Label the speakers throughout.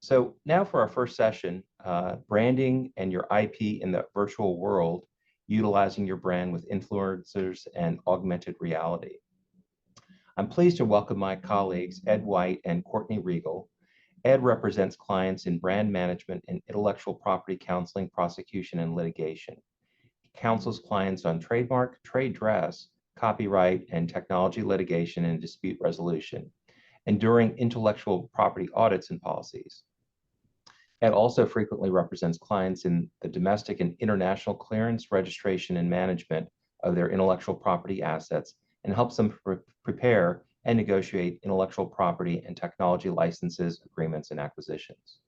Speaker 1: So now for our first session, branding and your IP in the virtual world, utilizing your brand with influencers and augmented reality. I'm pleased to welcome my colleagues, Ed White and Courtney Regal. Ed represents clients in brand management and intellectual property counseling, prosecution, and litigation. He counsels clients on trademark, trade dress, copyright, and technology litigation and dispute resolution, and during intellectual property audits and policies. Ed also frequently represents clients in the domestic and international clearance, registration, and management of their intellectual property assets and helps them prepare and negotiate intellectual property and technology licenses, agreements, and acquisitions.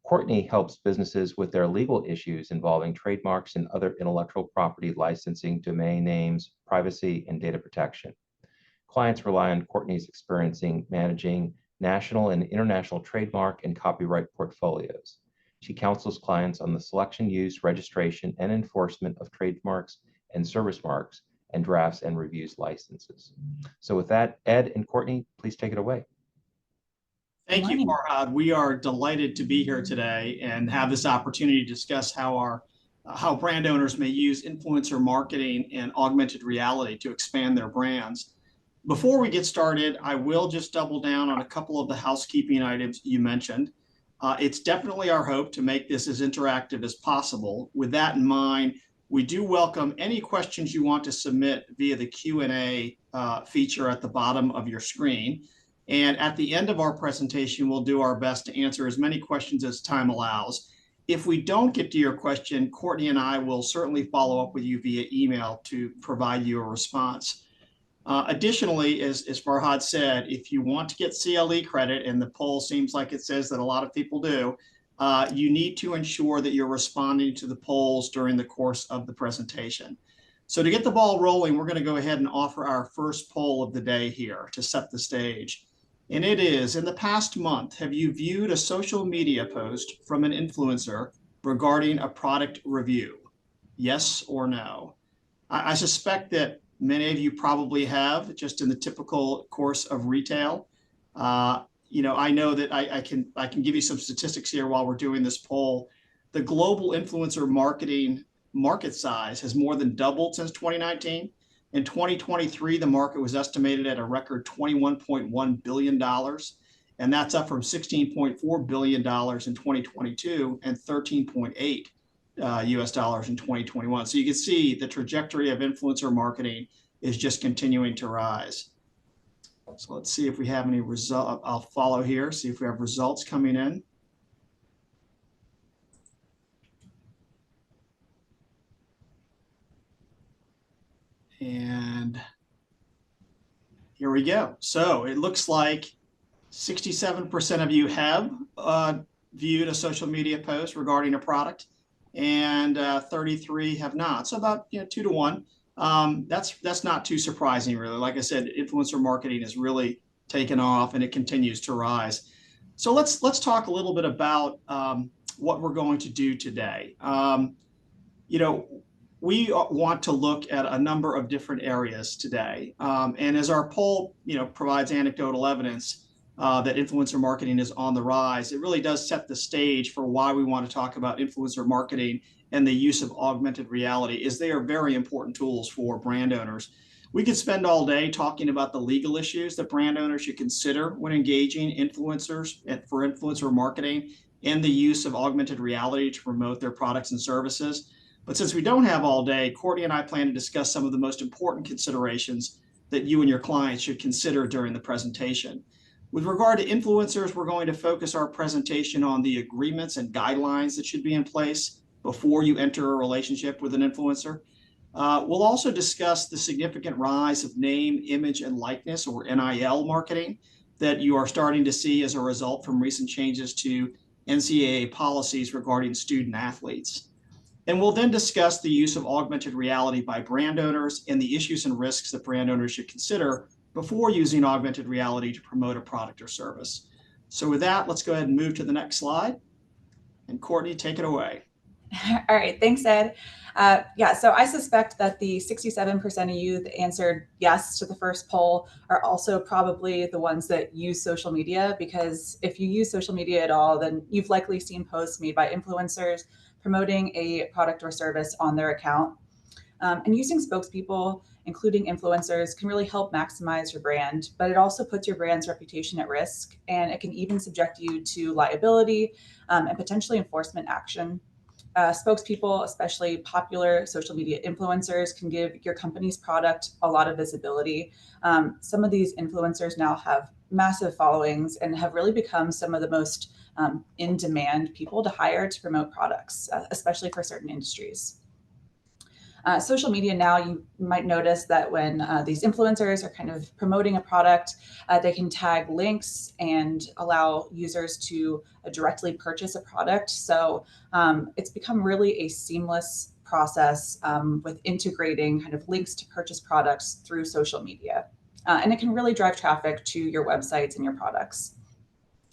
Speaker 1: Courtney helps businesses with their legal issues involving trademarks and other intellectual property licensing, domain names, privacy, and data protection. Clients rely on Courtney's experience in managing national and international trademark and copyright portfolios. She counsels clients on the selection, use, registration, and enforcement of trademarks and service marks, and drafts and reviews licenses. So with that, Ed and Courtney, please take it away.
Speaker 2: Thank you, Farhad. We are delighted to be here today and have this opportunity to discuss how brand owners may use influencer marketing and augmented reality to expand their brands. Before we get started, I will just double down on a couple of the housekeeping items you mentioned. It's definitely our hope to make this as interactive as possible. With that in mind, we do welcome any questions you want to submit via the Q&A feature at the bottom of your screen. And at the end of our presentation, we'll do our best to answer as many questions as time allows. If we don't get to your question, Courtney and I will certainly follow up with you via email to provide you a response. Additionally, as Farhad said, if you want to get CLE credit, and the poll seems like it says that a lot of people do, you need to ensure that you're responding to the polls during the course of the presentation. So to get the ball rolling, we're going to go ahead and offer our first poll of the day here to set the stage. And it is, in the past month, have you viewed a social media post from an influencer regarding a product review? Yes or no? I suspect that many of you probably have, just in the typical course of retail. I know that I can give you some statistics here while we're doing this poll. The global influencer marketing market size has more than doubled since 2019. In 2023, the market was estimated at a record $21.1 billion, and that's up from $16.4 billion in 2022 and $13.8 US dollars in 2021. So you can see the trajectory of influencer marketing is just continuing to rise. So let's see if we have any results. I'll follow here, see if we have results coming in. And here we go. So it looks like 67% of you have viewed a social media post regarding a product, and 33 have not. So about 2 to 1. That's not too surprising, really. Like I said, influencer marketing has really taken off, and it continues to rise. So let's talk a little bit about what we're going to do today. We want to look at a number of different areas today. And as our poll, provides anecdotal evidence that influencer marketing is on the rise, it really does set the stage for why we want to talk about influencer marketing and the use of augmented reality, as they are very important tools for brand owners. We could spend all day talking about the legal issues that brand owners should consider when engaging influencers for influencer marketing and the use of augmented reality to promote their products and services. But since we don't have all day, Courtney and I plan to discuss some of the most important considerations that you and your clients should consider during the presentation. With regard to influencers, we're going to focus our presentation on the agreements and guidelines that should be in place before you enter a relationship with an influencer. We'll also discuss the significant rise of name, image, and likeness, or NIL marketing, that you are starting to see as a result from recent changes to NCAA policies regarding student athletes. And we'll then discuss the use of augmented reality by brand owners and the issues and risks that brand owners should consider before using augmented reality to promote a product or service. So with that, let's go ahead and move to the next slide. And Courtney, take it away.
Speaker 3: All right, thanks, Ed. Yeah, so I suspect that the 67% of you that answered yes to the first poll are also probably the ones that use social media, because if you use social media at all, then you've likely seen posts made by influencers promoting a product or service on their account. And using spokespeople, including influencers, can really help maximize your brand, but it also puts your brand's reputation at risk, and it can even subject you to liability and potentially enforcement action. Spokespeople, especially popular social media influencers, can give your company's product a lot of visibility. Some of these influencers now have massive followings and have really become some of the most in demand people to hire to promote products, especially for certain industries. Social media now, you might notice that when these influencers are kind of promoting a product, they can tag links and allow users to directly purchase a product. So it's become really a seamless process with integrating kind of links to purchase products through social media. And it can really drive traffic to your websites and your products.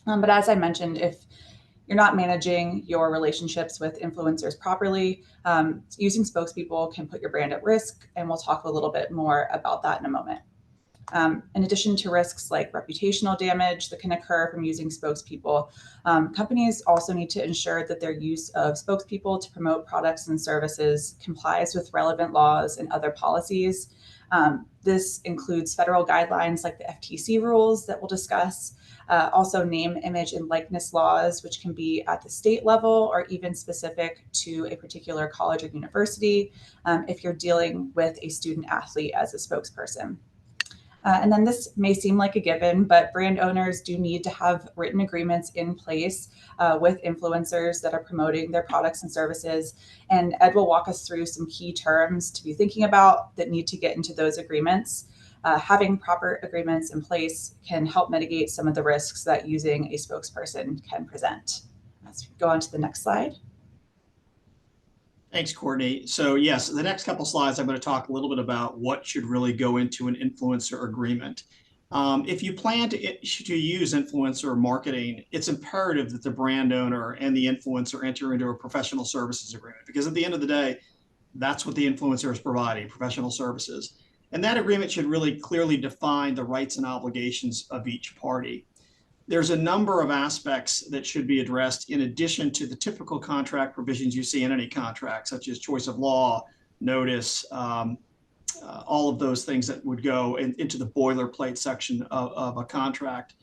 Speaker 3: But as I mentioned, if you're not managing your relationships with influencers properly, using spokespeople can put your brand at risk. And we'll talk a little bit more about that in a moment. In addition to risks like reputational damage that can occur from using spokespeople, companies also need to ensure that their use of spokespeople to promote products and services complies with relevant laws and other policies. This includes federal guidelines like the FTC rules that we'll discuss, also name, image, and likeness laws, which can be at the state level or even specific to a particular college or university if you're dealing with a student athlete as a spokesperson. And then this may seem like a given, but brand owners do need to have written agreements in place with influencers that are promoting their products and services. And Ed will walk us through some key terms to be thinking about that need to get into those agreements. Having proper agreements in place can help mitigate some of the risks that using a spokesperson can present. Let's go on to the next slide.
Speaker 2: Thanks, Courtney. So yes, the next couple slides, I'm going to talk a little bit about what should really go into an influencer agreement. If you plan to use influencer marketing, it's imperative that the brand owner and the influencer enter into a professional services agreement, because at the end of the day, that's what the influencer is providing, professional services. And that agreement should really clearly define the rights and obligations of each party. There's a number of aspects that should be addressed in addition to the typical contract provisions you see in any contract, such as choice of law, notice, all of those things that would go into the boilerplate section of a contract.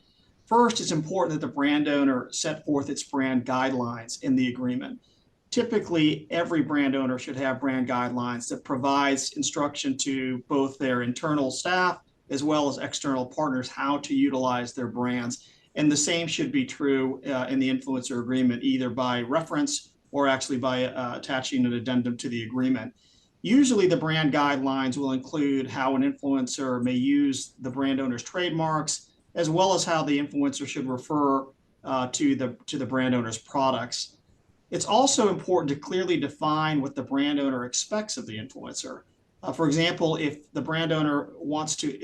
Speaker 2: First, it's important that the brand owner set forth its brand guidelines in the agreement. Typically, every brand owner should have brand guidelines that provides instruction to both their internal staff as well as external partners how to utilize their brands. And the same should be true in the influencer agreement, either by reference or actually by attaching an addendum to the agreement. Usually the brand guidelines will include how an influencer may use the brand owner's trademarks, as well as how the influencer should refer to the brand owner's products. It's also important to clearly define what the brand owner expects of the influencer. For example, if the brand owner wants to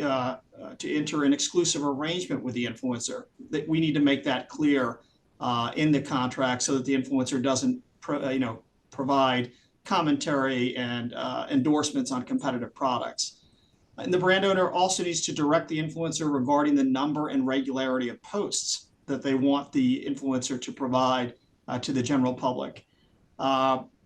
Speaker 2: enter an exclusive arrangement with the influencer, that we need to make that clear in the contract so that the influencer doesn't provide commentary and endorsements on competitive products. And the brand owner also needs to direct the influencer regarding the number and regularity of posts that they want the influencer to provide to the general public.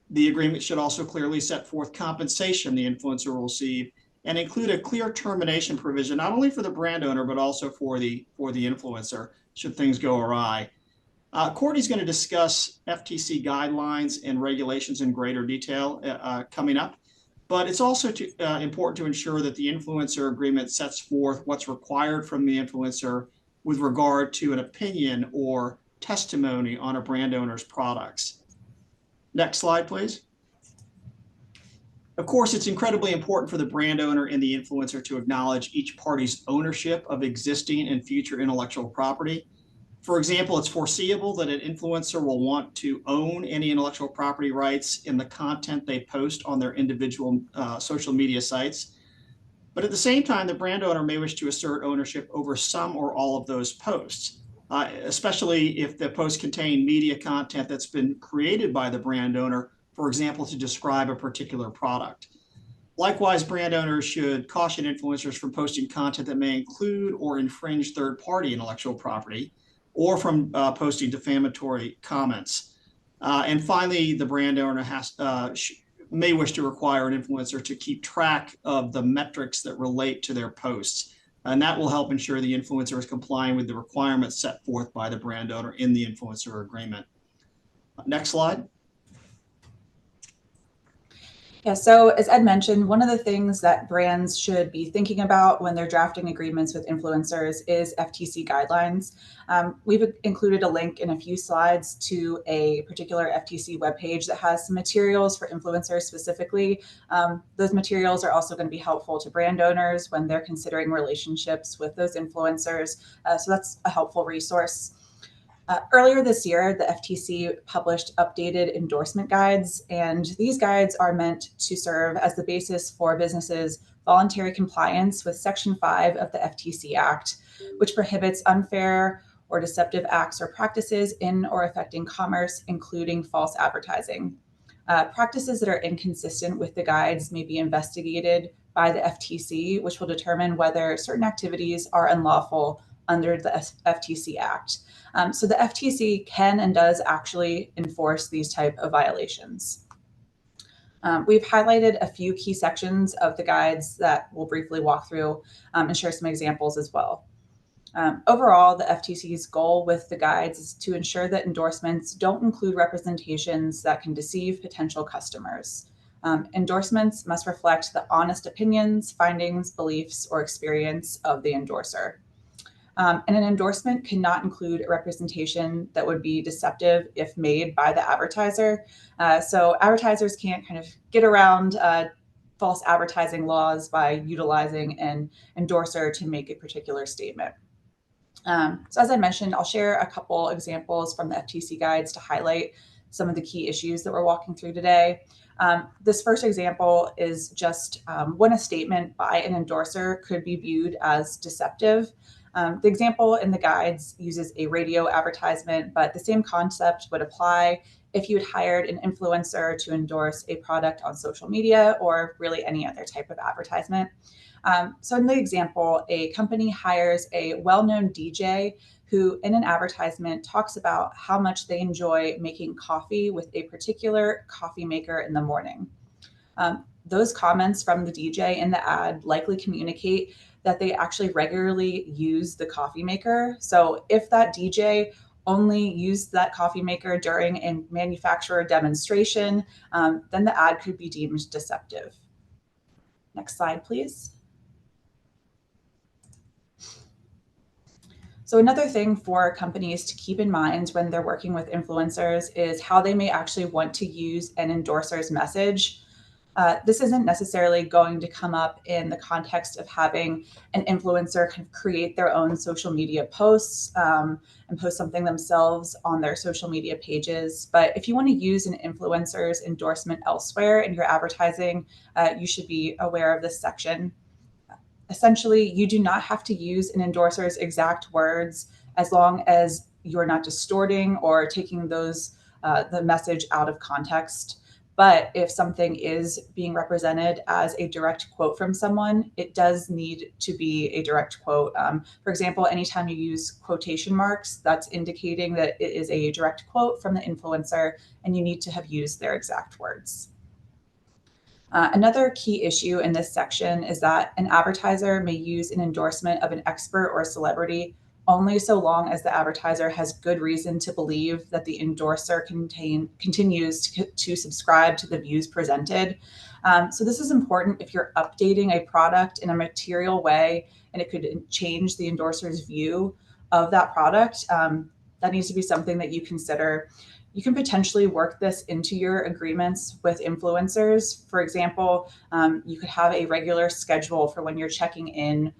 Speaker 2: The agreement should also clearly set forth compensation the influencer will receive and include a clear termination provision, not only for the brand owner, but also for the influencer, should things go awry. Courtney's going to discuss FTC guidelines and regulations in greater detail coming up, but it's also important to ensure that the influencer agreement sets forth what's required from the influencer with regard to an opinion or testimony on a brand owner's products. Next slide, please. Of course, it's incredibly important for the brand owner and the influencer to acknowledge each party's ownership of existing and future intellectual property. For example, it's foreseeable that an influencer will want to own any intellectual property rights in the content they post on their individual social media sites. But at the same time, the brand owner may wish to assert ownership over some or all of those posts, especially if the posts contain media content that's been created by the brand owner for example, to describe a particular product. Likewise, brand owners should caution influencers from posting content that may include or infringe third-party intellectual property, or from posting defamatory comments. And finally, the brand owner may wish to require an influencer to keep track of the metrics that relate to their posts. And that will help ensure the influencer is complying with the requirements set forth by the brand owner in the influencer agreement. Next slide.
Speaker 3: Yeah, so as Ed mentioned, one of the things that brands should be thinking about when they're drafting agreements with influencers is FTC guidelines. We've included a link in a few slides to a particular FTC webpage that has some materials for influencers specifically. Those materials are also going to be helpful to brand owners when they're considering relationships with those influencers. So that's a helpful resource. Earlier this year, the FTC published updated endorsement guides, and these guides are meant to serve as the basis for businesses' voluntary compliance with Section 5 of the FTC Act, which prohibits unfair or deceptive acts or practices in or affecting commerce, including false advertising. Practices that are inconsistent with the guides may be investigated by the FTC, which will determine whether certain activities are unlawful under the FTC Act. So the FTC can and does actually enforce these type of violations. We've highlighted a few key sections of the guides that we'll briefly walk through and share some examples as well. Overall, the FTC's goal with the guides is to ensure that endorsements don't include representations that can deceive potential customers. Endorsements must reflect the honest opinions, findings, beliefs, or experience of the endorser. And an endorsement cannot include a representation that would be deceptive if made by the advertiser. So advertisers can't kind of get around false advertising laws by utilizing an endorser to make a particular statement. So as I mentioned, I'll share a couple examples from the FTC guides to highlight some of the key issues that we're walking through today. This first example is just when a statement by an endorser could be viewed as deceptive. The example in the guides uses a radio advertisement, but the same concept would apply if you had hired an influencer to endorse a product on social media or really any other type of advertisement. So in the example, a company hires a well-known DJ who in an advertisement talks about how much they enjoy making coffee with a particular coffee maker in the morning. Those comments from the DJ in the ad likely communicate that they actually regularly use the coffee maker. So if that DJ only used that coffee maker during a manufacturer demonstration, then the ad could be deemed deceptive. Next slide, please. So another thing for companies to keep in mind when they're working with influencers is how they may actually want to use an endorser's message. This isn't necessarily going to come up in the context of having an influencer kind of create their own social media posts and post something themselves on their social media pages. But if you want to use an influencer's endorsement elsewhere in your advertising, you should be aware of this section. Essentially, you do not have to use an endorser's exact words as long as you're not distorting or taking those the message out of context. But if something is being represented as a direct quote from someone, it does need to be a direct quote. For example, anytime you use quotation marks, that's indicating that it is a direct quote from the influencer, and you need to have used their exact words. Another key issue in this section is that an advertiser may use an endorsement of an expert or a celebrity only so long as the advertiser has good reason to believe that the endorser continues to subscribe to the views presented. So this is important if you're updating a product in a material way and it could change the endorser's view of that product. That needs to be something that you consider. You can potentially work this into your agreements with influencers. For example, you could have a regular schedule for when you're checking in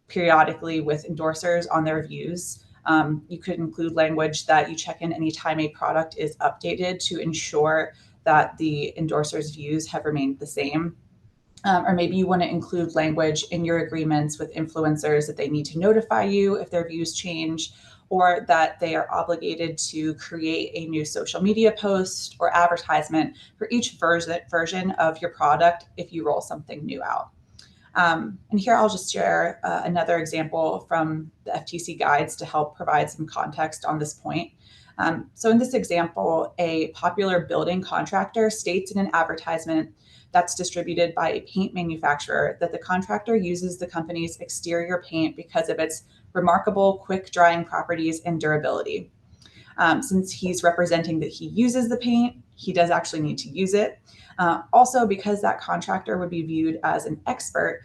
Speaker 3: periodically with endorsers on their views. You could include language that you check in anytime a product is updated to ensure that the endorser's views have remained the same. Or maybe you want to include language in your agreements with influencers that they need to notify you if their views change, or that they are obligated to create a new social media post or advertisement for each version of your product if you roll something new out. And here I'll just share another example from the FTC guides to help provide some context on this point. So in this example, a popular building contractor states in an advertisement that's distributed by a paint manufacturer that the contractor uses the company's exterior paint because of its remarkable quick drying properties and durability. Since he's representing that he uses the paint, he does actually need to use it. Also, because that contractor would be viewed as an expert,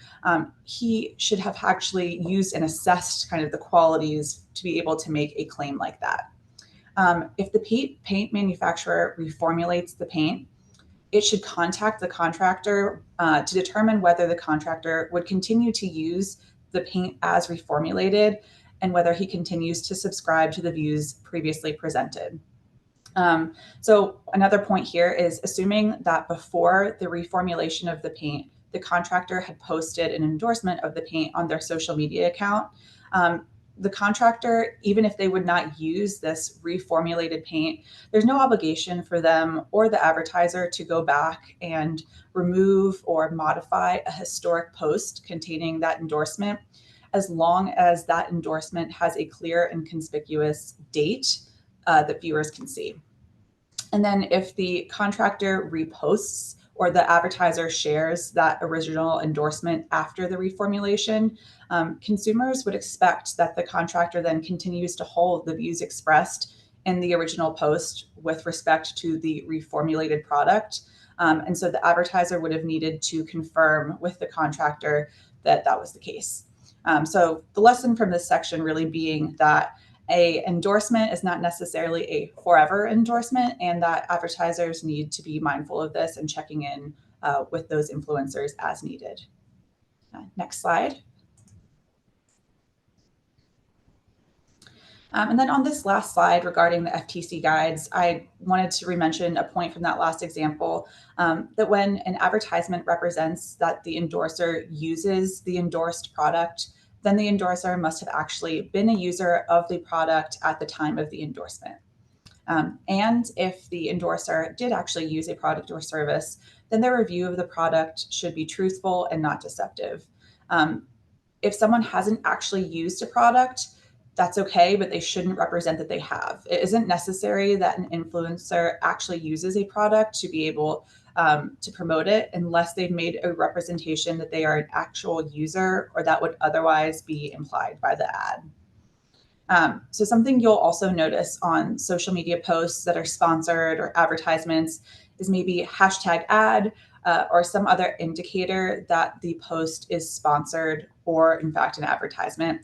Speaker 3: he should have actually used and assessed kind of the qualities to be able to make a claim like that. If the paint manufacturer reformulates the paint, it should contact the contractor to determine whether the contractor would continue to use the paint as reformulated and whether he continues to subscribe to the views previously presented. So another point here is assuming that before the reformulation of the paint, the contractor had posted an endorsement of the paint on their social media account. The contractor, even if they would not use this reformulated paint, there's no obligation for them or the advertiser to go back and remove or modify a historic post containing that endorsement, as long as that endorsement has a clear and conspicuous date that viewers can see. And then if the contractor reposts or the advertiser shares that original endorsement after the reformulation, consumers would expect that the contractor then continues to hold the views expressed in the original post with respect to the reformulated product. And so the advertiser would have needed to confirm with the contractor that that was the case. So the lesson from this section really being that an endorsement is not necessarily a forever endorsement, and that advertisers need to be mindful of this and checking in with those influencers as needed. Next slide. And then on this last slide regarding the FTC guides, I wanted to re-mention a point from that last example, that when an advertisement represents that the endorser uses the endorsed product, then the endorser must have actually been a user of the product at the time of the endorsement. And if the endorser did actually use a product or service, then their review of the product should be truthful and not deceptive. If someone hasn't actually used a product, that's okay, but they shouldn't represent that they have. It isn't necessary that an influencer actually uses a product to be able to promote it unless they've made a representation that they are an actual user or that would otherwise be implied by the ad. So something you'll also notice on social media posts that are sponsored or advertisements is maybe hashtag ad or some other indicator that the post is sponsored or in fact an advertisement.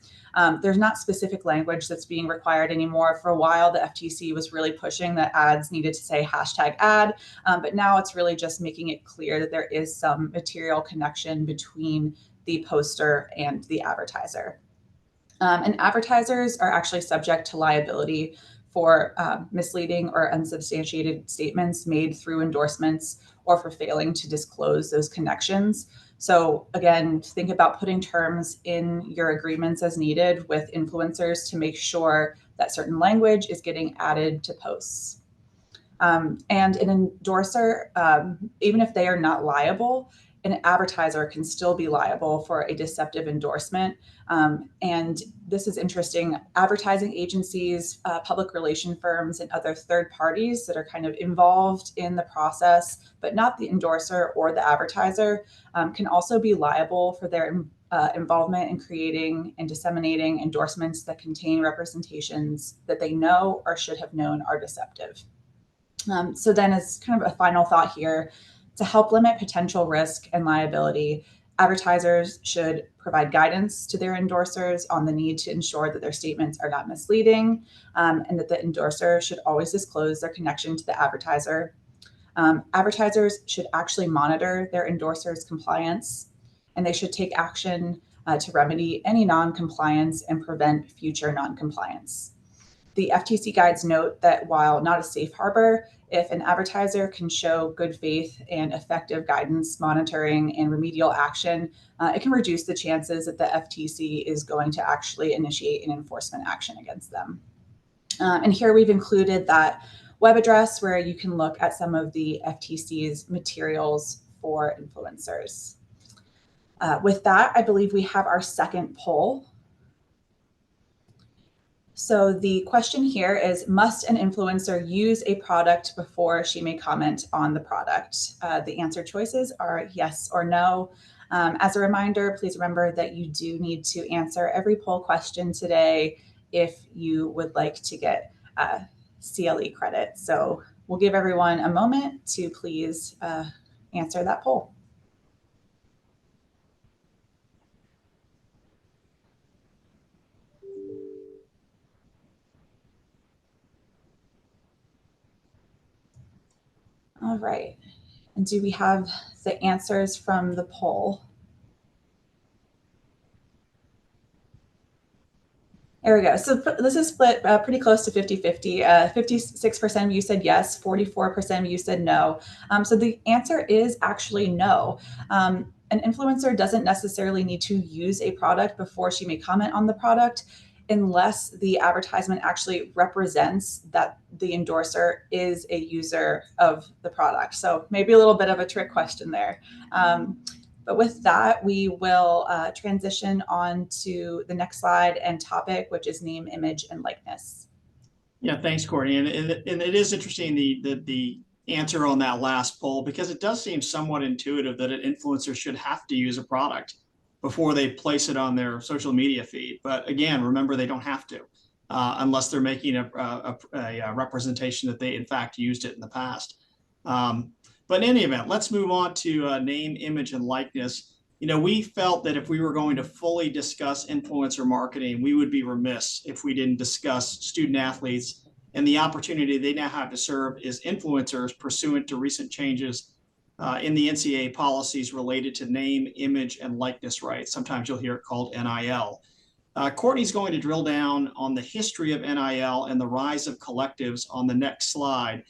Speaker 3: There's not specific language that's being required anymore. For a while, the FTC was really pushing that ads needed to say hashtag ad, but now it's really just making it clear that there is some material connection between the poster and the advertiser. And advertisers are actually subject to liability for misleading or unsubstantiated statements made through endorsements or for failing to disclose those connections. So again, think about putting terms in your agreements as needed with influencers to make sure that certain language is getting added to posts. And an endorser, even if they are not liable, an advertiser can still be liable for a deceptive endorsement. And this is interesting. Advertising agencies, public relation firms, and other third parties that are kind of involved in the process, but not the endorser or the advertiser, can also be liable for their involvement in creating and disseminating endorsements that contain representations that they know or should have known are deceptive. So then as kind of a final thought here, to help limit potential risk and liability, advertisers should provide guidance to their endorsers on the need to ensure that their statements are not misleading, and that the endorser should always disclose their connection to the advertiser. Advertisers should actually monitor their endorsers' compliance, and they should take action to remedy any non-compliance and prevent future non-compliance. The FTC guides note that while not a safe harbor, if an advertiser can show good faith and effective guidance, monitoring, and remedial action, it can reduce the chances that the FTC is going to actually initiate an enforcement action against them. And here we've included that web address where you can look at some of the FTC's materials for influencers. With that, I believe we have our second poll. So the question here is, must an influencer use a product before she may comment on the product? The answer choices are yes or no. As a reminder, please remember that you do need to answer every poll question today if you would like to get CLE credit. So we'll give everyone a moment to please answer that poll. All right. And do we have the answers from the poll? There we go. So this is split pretty close to 50-50. 56% of you said yes, 44% of you said no. So the answer is actually no. An influencer doesn't necessarily need to use a product before she may comment on the product unless the advertisement actually represents that the endorser is a user of the product. So maybe a little bit of a trick question there. But with that, we will transition on to the next slide and topic, which is name, image, and likeness.
Speaker 2: Yeah, thanks, Courtney. And it is interesting, the answer on that last poll, because it does seem somewhat intuitive that an influencer should have to use a product before they place it on their social media feed. But again, remember, they don't have to, unless they're making a representation that they in fact used it in the past. But in any event, let's move on to name, image, and likeness. You know, we felt that if we were going to fully discuss influencer marketing, we would be remiss if we didn't discuss student athletes and the opportunity they now have to serve as influencers pursuant to recent changes in the NCAA policies related to name, image, and likeness rights. Sometimes you'll hear it called NIL. Courtney's going to drill down on the history of NIL and the rise of collectives on the next slide.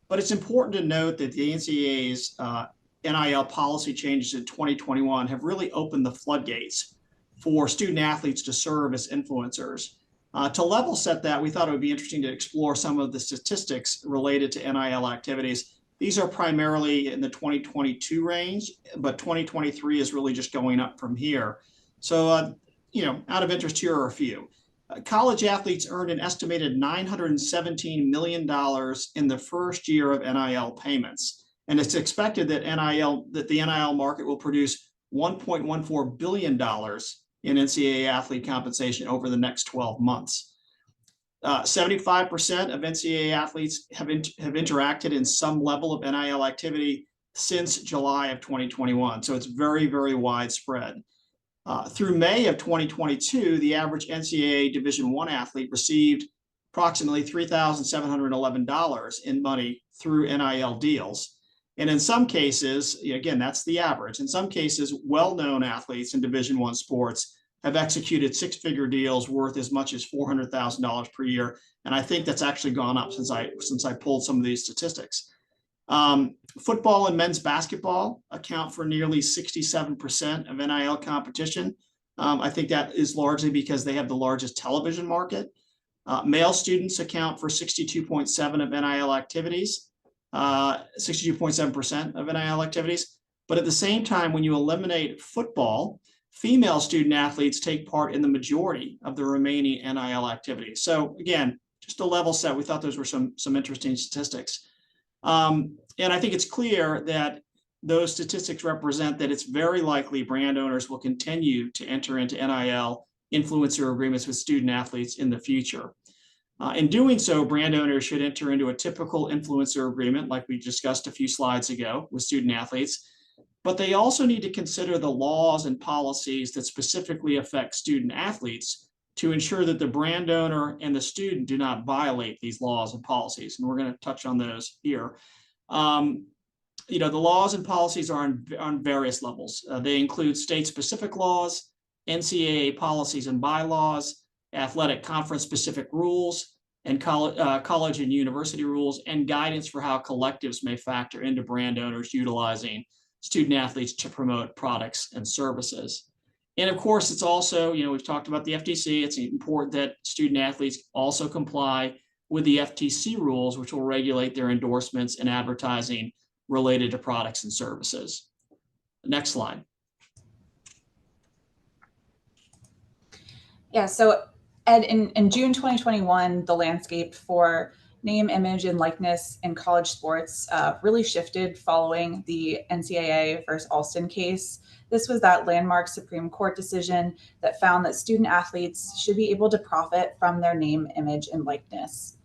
Speaker 2: But it's important to note that the NCAA's NIL policy changes in 2021 have really opened the floodgates for student athletes to serve as influencers. To level set that, we thought it would be interesting to explore some of the statistics related to NIL activities. These are primarily in the 2022 range, but 2023 is really just going up from here. So, you know, out of interest, here are a few. College athletes earned an estimated $917 million in the first year of NIL payments. And it's expected that the NIL market will produce $1.14 billion in NCAA athlete compensation over the next 12 months. 75% of NCAA athletes have interacted in some level of NIL activity since July of 2021. So it's very, very widespread. Through May of 2022, the average NCAA Division I athlete received approximately $3,711 in money through NIL deals. And in some cases, again, that's the average. In some cases, well-known athletes in Division I sports have executed six-figure deals worth as much as $400,000 per year. And I think that's actually gone up since I pulled some of these statistics. Football and men's basketball account for nearly 67% of NIL competition. I think that is largely because they have the largest television market. Male students account for 62.7% of NIL activities, 62.7% of NIL activities. But at the same time, when you eliminate football, female student athletes take part in the majority of the remaining NIL activities. So again, just a level set, we thought those were some interesting statistics. And I think it's clear that those statistics represent that it's very likely brand owners will continue to enter into NIL influencer agreements with student athletes in the future. In doing so, brand owners should enter into a typical influencer agreement, like we discussed a few slides ago, with student athletes. But they also need to consider the laws and policies that specifically affect student athletes to ensure that the brand owner and the student do not violate these laws and policies. And we're going to touch on those here. You know, the laws and policies are on various levels. They include state-specific laws, NCAA policies and bylaws, athletic conference-specific rules, and college and university rules, and guidance for how collectives may factor into brand owners utilizing student athletes to promote products and services. And of course, it's also, you know, we've talked about the FTC. It's important that student athletes also comply with the FTC rules, which will regulate their endorsements and advertising related to products and services. Next slide.
Speaker 3: Yeah, so Ed, in June 2021, the landscape for name, image, and likeness in college sports really shifted following the NCAA versus Alston case. This was that landmark Supreme Court decision that found that student athletes should be able to profit from their name, image, and likeness.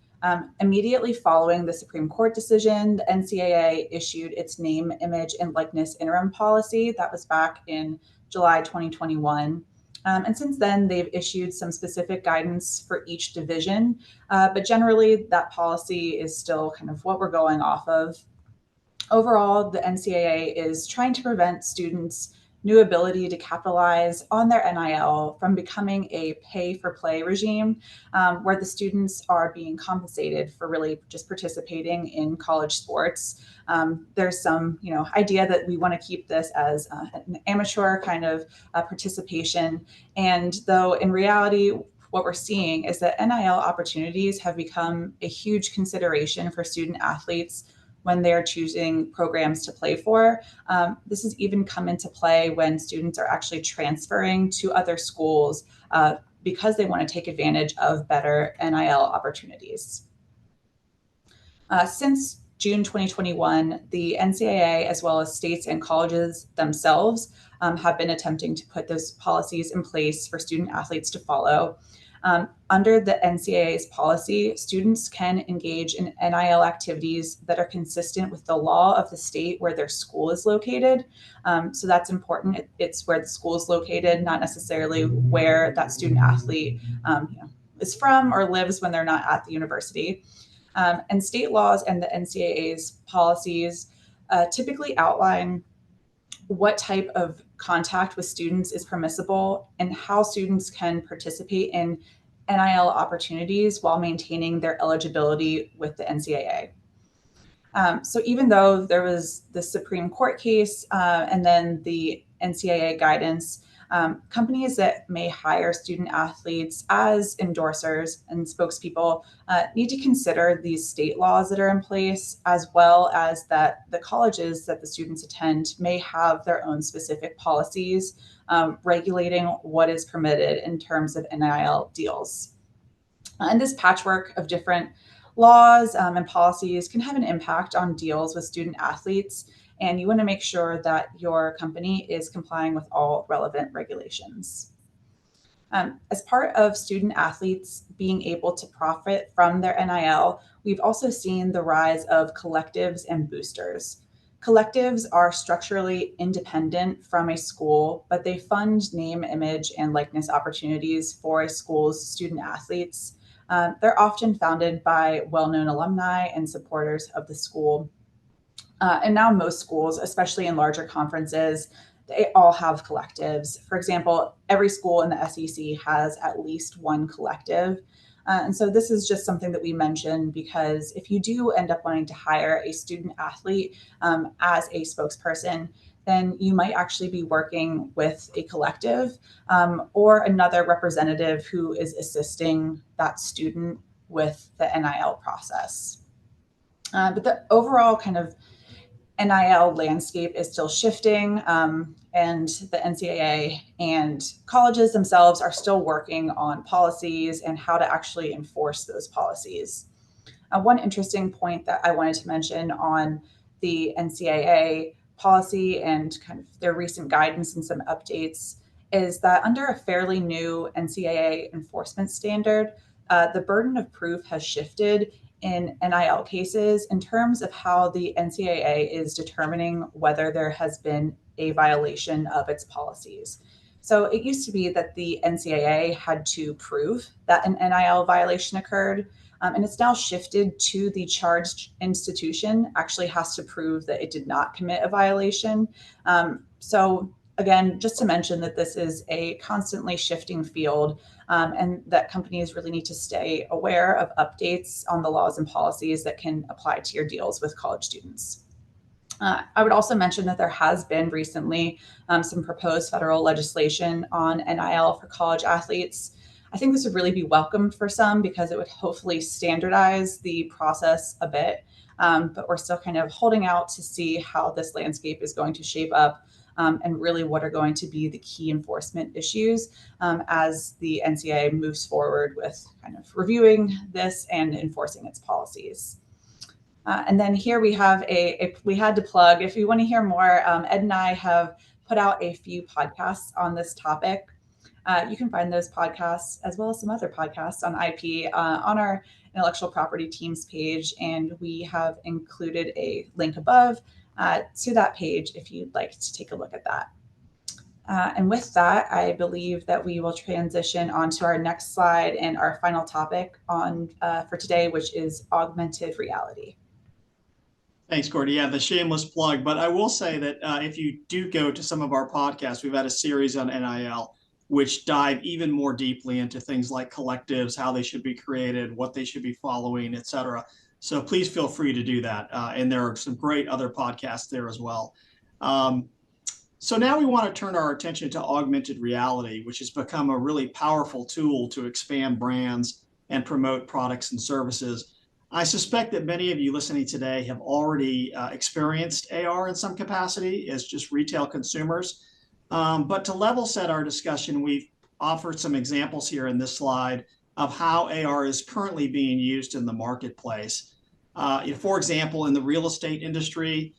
Speaker 3: Immediately following the Supreme Court decision, the NCAA issued its name, image, and likeness interim policy. That was back in July 2021. And since then, they've issued some specific guidance for each division, but generally that policy is still kind of what we're going off of. Overall, the NCAA is trying to prevent students' new ability to capitalize on their NIL from becoming a pay-for-play regime, where the students are being compensated for really just participating in college sports. There's some, idea that we want to keep this as an amateur kind of participation, and though in reality, what we're seeing is that NIL opportunities have become a huge consideration for student athletes when they're choosing programs to play for. This has even come into play when students are actually transferring to other schools because they want to take advantage of better NIL opportunities. Since June 2021, the NCAA, as well as states and colleges themselves, have been attempting to put those policies in place for student athletes to follow. Under the NCAA's policy, students can engage in NIL activities that are consistent with the law of the state where their school is located. So that's important. It's where the school is located, not necessarily where that student athlete is from or lives when they're not at the university. And state laws and the NCAA's policies typically outline what type of contact with students is permissible and how students can participate in NIL opportunities while maintaining their eligibility with the NCAA. So even though there was the Supreme Court case and then the NCAA guidance, companies that may hire student athletes as endorsers and spokespeople need to consider these state laws that are in place, as well as that the colleges that the students attend may have their own specific policies regulating what is permitted in terms of NIL deals. And this patchwork of different laws and policies can have an impact on deals with student athletes, and you want to make sure that your company is complying with all relevant regulations. As part of student athletes being able to profit from their NIL, we've also seen the rise of collectives and boosters. Collectives are structurally independent from a school, but they fund name, image, and likeness opportunities for a school's student athletes. They're often founded by well-known alumni and supporters of the school. And now most schools, especially in larger conferences, they all have collectives. For example, every school in the SEC has at least one collective. And so this is just something that we mention because if you do end up wanting to hire a student athlete as a spokesperson, then you might actually be working with a collective or another representative who is assisting that student with the NIL process. But the overall kind of NIL landscape is still shifting, and the NCAA and colleges themselves are still working on policies and how to actually enforce those policies. One interesting point that I wanted to mention on the NCAA policy and kind of their recent guidance and some updates is that under a fairly new NCAA enforcement standard, the burden of proof has shifted in NIL cases in terms of how the NCAA is determining whether there has been a violation of its policies. So it used to be that the NCAA had to prove that an NIL violation occurred, and it's now shifted to the charged institution actually has to prove that it did not commit a violation. So again, just to mention that this is a constantly shifting field and that companies really need to stay aware of updates on the laws and policies that can apply to your deals with college students. I would also mention that there has been recently some proposed federal legislation on NIL for college athletes. I think this would really be welcomed for some because it would hopefully standardize the process a bit. But we're still kind of holding out to see how this landscape is going to shape up, and really what are going to be the key enforcement issues as the NCAA moves forward with kind of reviewing this and enforcing its policies. And then here we have we had to plug, if you want to hear more, Ed and I have put out a few podcasts on this topic. You can find those podcasts as well as some other podcasts on IP on our intellectual property teams page. And we have included a link above to that page if you'd like to take a look at that. And with that, I believe that we will transition on to our next slide and our final topic on for today, which is augmented reality.
Speaker 2: Thanks, Courtney. Yeah, the shameless plug. But I will say that if you do go to some of our podcasts, we've had a series on NIL, which dive even more deeply into things like collectives, how they should be created, what they should be following, et cetera. So please feel free to do that. And there are some great other podcasts there as well. So now we want to turn our attention to augmented reality, which has become a really powerful tool to expand brands and promote products and services. I suspect that many of you listening today have already experienced AR in some capacity as just retail consumers. But to level set our discussion, we've offered some examples here in this slide of how AR is currently being used in the marketplace. For example, in the real estate industry,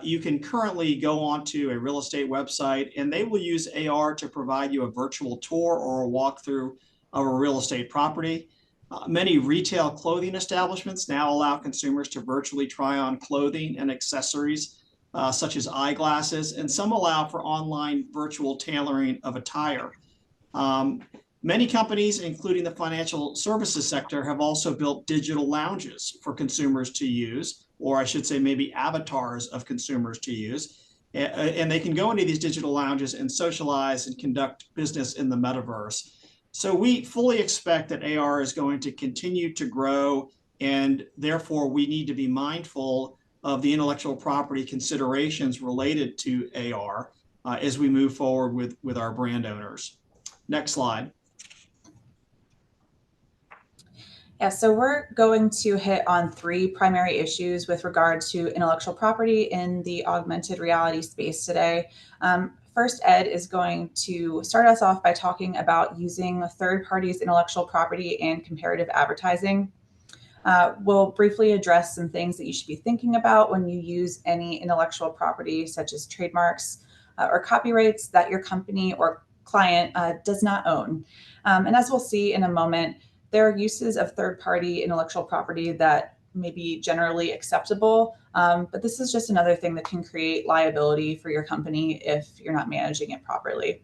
Speaker 2: you can currently go onto a real estate website and they will use AR to provide you a virtual tour or a walkthrough of a real estate property. Many retail clothing establishments now allow consumers to virtually try on clothing and accessories such as eyeglasses, and some allow for online virtual tailoring of attire. Many companies, including the financial services sector, have also built digital lounges for consumers to use, or I should say maybe avatars of consumers to use. And they can go into these digital lounges and socialize and conduct business in the metaverse. So we fully expect that AR is going to continue to grow, and therefore we need to be mindful of the intellectual property considerations related to AR as we move forward with our brand owners. Next slide.
Speaker 3: Yeah, so we're going to hit on three primary issues with regard to intellectual property in the augmented reality space today. First, Ed is going to start us off by talking about using third parties' intellectual property and comparative advertising. We'll briefly address some things that you should be thinking about when you use any intellectual property, such as trademarks or copyrights that your company or client does not own. And as we'll see in a moment, there are uses of third-party intellectual property that may be generally acceptable, but this is just another thing that can create liability for your company if you're not managing it properly.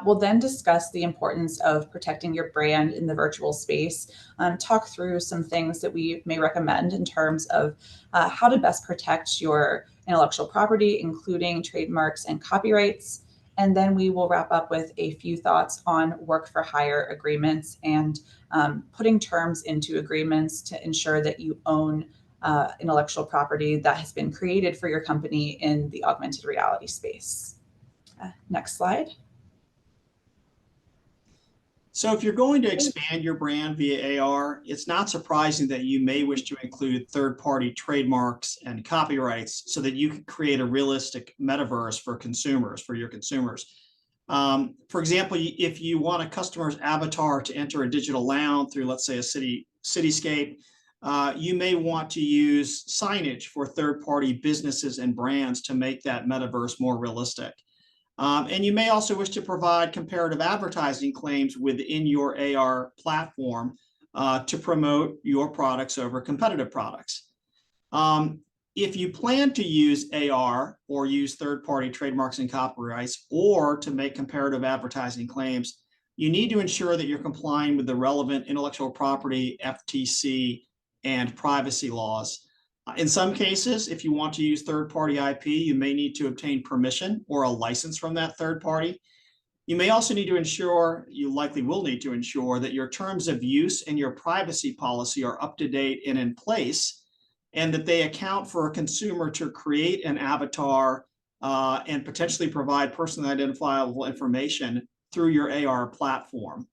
Speaker 3: We'll then discuss the importance of protecting your brand in the virtual space, talk through some things that we may recommend in terms of how to best protect your intellectual property, including trademarks and copyrights. And then we will wrap up with a few thoughts on work for hire agreements and putting terms into agreements to ensure that you own intellectual property that has been created for your company in the augmented reality space. Next slide.
Speaker 2: So if you're going to expand your brand via AR, it's not surprising that you may wish to include third-party trademarks and copyrights so that you can create a realistic metaverse for consumers, for your consumers. For example, if you want a customer's avatar to enter a digital lounge through, let's say, a cityscape, you may want to use signage for third-party businesses and brands to make that metaverse more realistic. And you may also wish to provide comparative advertising claims within your AR platform to promote your products over competitive products. If you plan to use AR or use third-party trademarks and copyrights or to make comparative advertising claims, you need to ensure that you're complying with the relevant intellectual property, FTC, and privacy laws. In some cases, if you want to use third-party IP, you may need to obtain permission or a license from that third party. You may also need to ensure, you likely will need to ensure, that your terms of use and your privacy policy are up to date and in place, and that they account for a consumer to create an avatar and potentially provide personally identifiable information through your AR platform.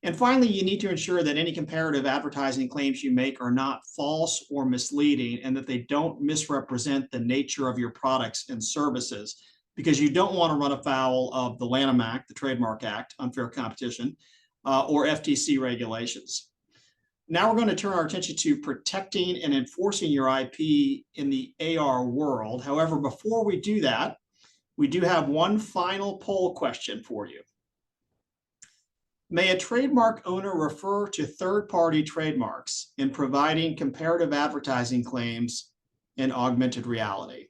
Speaker 2: And finally, you need to ensure that any comparative advertising claims you make are not false or misleading, and that they don't misrepresent the nature of your products and services, because you don't want to run afoul of the Lanham Act, the Trademark Act, unfair competition, or FTC regulations. Now we're going to turn our attention to protecting and enforcing your IP in the AR world. However, before we do that, we do have one final poll question for you. May a trademark owner refer to third-party trademarks in providing comparative advertising claims in augmented reality?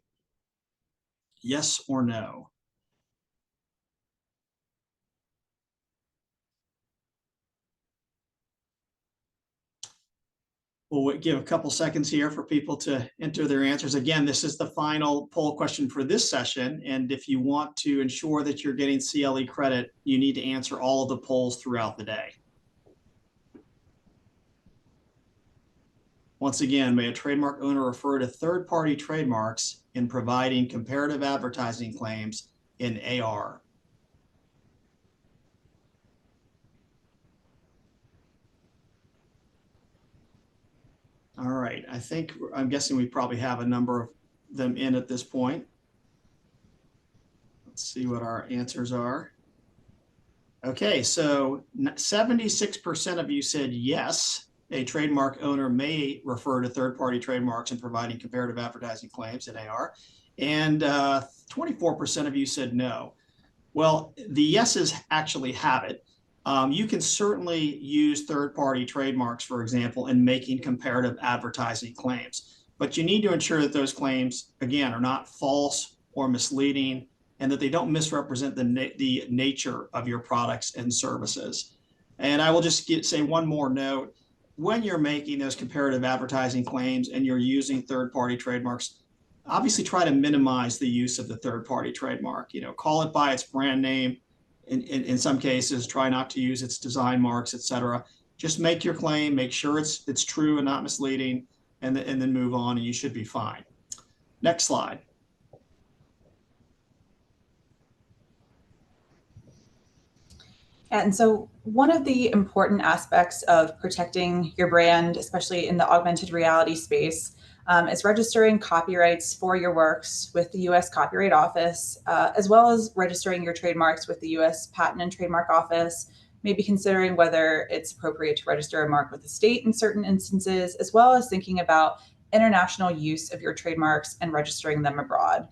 Speaker 2: Yes or no? We'll give a couple seconds here for people to enter their answers. Again, this is the final poll question for this session. And if you want to ensure that you're getting CLE credit, you need to answer all of the polls throughout the day. Once again, may a trademark owner refer to third-party trademarks in providing comparative advertising claims in AR? All right, I'm guessing we probably have a number of them in at this point. Let's see what our answers are. Okay, so 76% of you said yes, a trademark owner may refer to third-party trademarks in providing comparative advertising claims in AR, and 24% of you said no. Well, the yeses actually have it. You can certainly use third-party trademarks, for example, in making comparative advertising claims, but you need to ensure that those claims, again, are not false or misleading, and that they don't misrepresent the nature of your products and services. And I will just say one more note. When you're making those comparative advertising claims and you're using third-party trademarks, obviously try to minimize the use of the third-party trademark. Call it by its brand name. In some cases, try not to use its design marks, etc. Just make your claim, make sure it's true and not misleading, and then move on, and you should be fine. Next slide.
Speaker 3: And so one of the important aspects of protecting your brand, especially in the augmented reality space, is registering copyrights for your works with the U.S. Copyright Office, as well as registering your trademarks with the U.S. Patent and Trademark Office, maybe considering whether it's appropriate to register a mark with the state in certain instances, as well as thinking about international use of your trademarks and registering them abroad.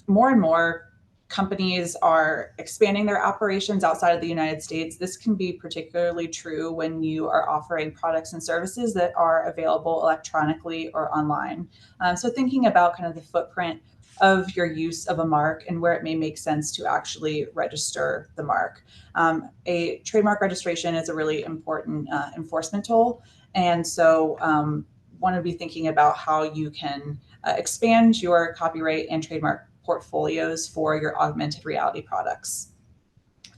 Speaker 3: More and more companies are expanding their operations outside of the United States. This can be particularly true when you are offering products and services that are available electronically or online. So thinking about kind of the footprint of your use of a mark and where it may make sense to actually register the mark. A trademark registration is a really important enforcement tool. And so want to be thinking about how you can expand your copyright and trademark portfolios for your augmented reality products.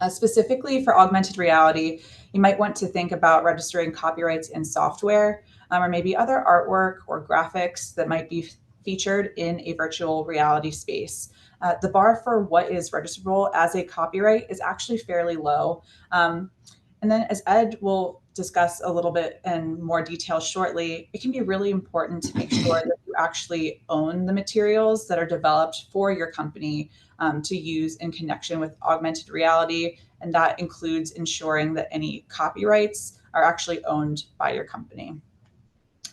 Speaker 3: Specifically for augmented reality, you might want to think about registering copyrights in software or maybe other artwork or graphics that might be featured in a virtual reality space. The bar for what is registrable as a copyright is actually fairly low. And then as Ed will discuss a little bit in more detail shortly, it can be really important to make sure that you actually own the materials that are developed for your company to use in connection with augmented reality. And that includes ensuring that any copyrights are actually owned by your company.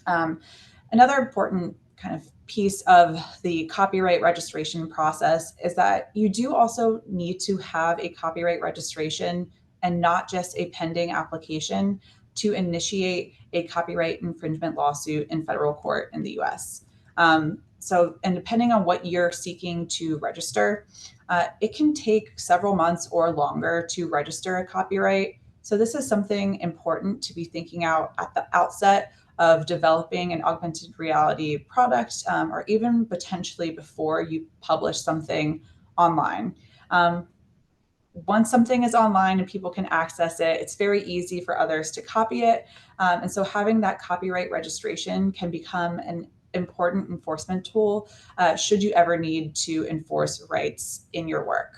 Speaker 3: Another important kind of piece of the copyright registration process is that you do also need to have a copyright registration and not just a pending application to initiate a copyright infringement lawsuit in federal court in the US. And depending on what you're seeking to register, it can take several months or longer to register a copyright. So this is something important to be thinking out at the outset of developing an augmented reality product, or even potentially before you publish something online. Once something is online and people can access it, it's very easy for others to copy it. And so having that copyright registration can become an important enforcement tool should you ever need to enforce rights in your work.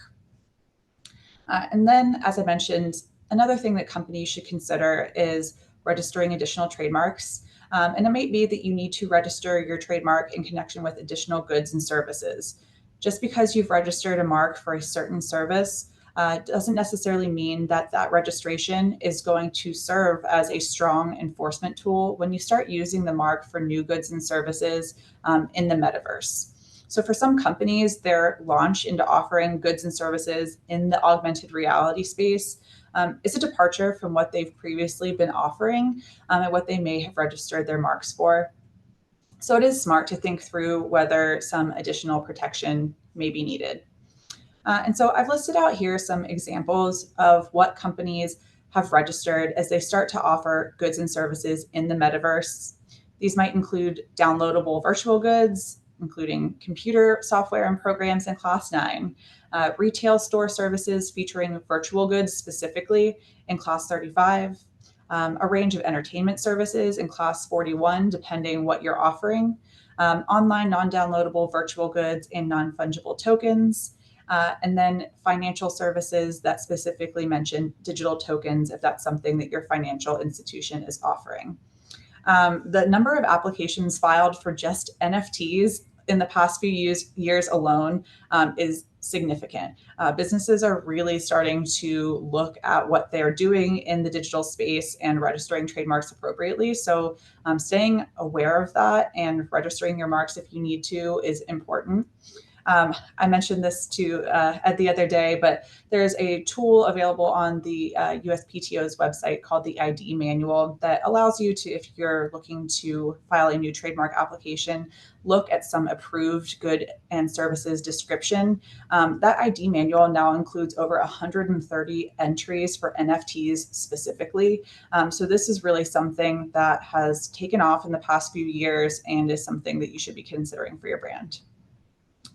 Speaker 3: And then, as I mentioned, another thing that companies should consider is registering additional trademarks. And it might be that you need to register your trademark in connection with additional goods and services. Just because you've registered a mark for a certain service doesn't necessarily mean that that registration is going to serve as a strong enforcement tool when you start using the mark for new goods and services in the metaverse. So for some companies, their launch into offering goods and services in the augmented reality space is a departure from what they've previously been offering and what they may have registered their marks for. So it is smart to think through whether some additional protection may be needed. And so I've listed out here some examples of what companies have registered as they start to offer goods and services in the metaverse. These might include downloadable virtual goods, including computer software and programs in Class 9, retail store services featuring virtual goods specifically in Class 35, a range of entertainment services in Class 41, depending what you're offering, online non-downloadable virtual goods and non-fungible tokens, and then financial services that specifically mention digital tokens if that's something that your financial institution is offering. The number of applications filed for just NFTs in the past few years alone is significant. Businesses are really starting to look at what they're doing in the digital space and registering trademarks appropriately. So staying aware of that and registering your marks if you need to is important. I mentioned this to Ed the other day, but there's a tool available on the USPTO's website called the ID Manual that allows you to, if you're looking to file a new trademark application, look at some approved good and services description. That ID Manual now includes over 130 entries for NFTs specifically. So this is really something that has taken off in the past few years and is something that you should be considering for your brand.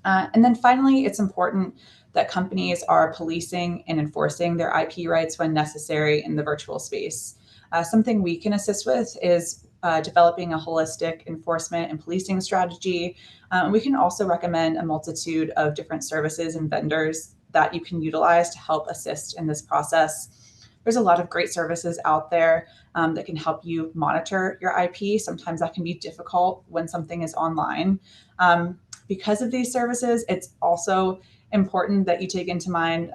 Speaker 3: And then finally, it's important that companies are policing and enforcing their IP rights when necessary in the virtual space. Something we can assist with is developing a holistic enforcement and policing strategy. We can also recommend a multitude of different services and vendors that you can utilize to help assist in this process. There's a lot of great services out there that can help you monitor your IP. Sometimes that can be difficult when something is online. Because of these services, it's also important that you take into mind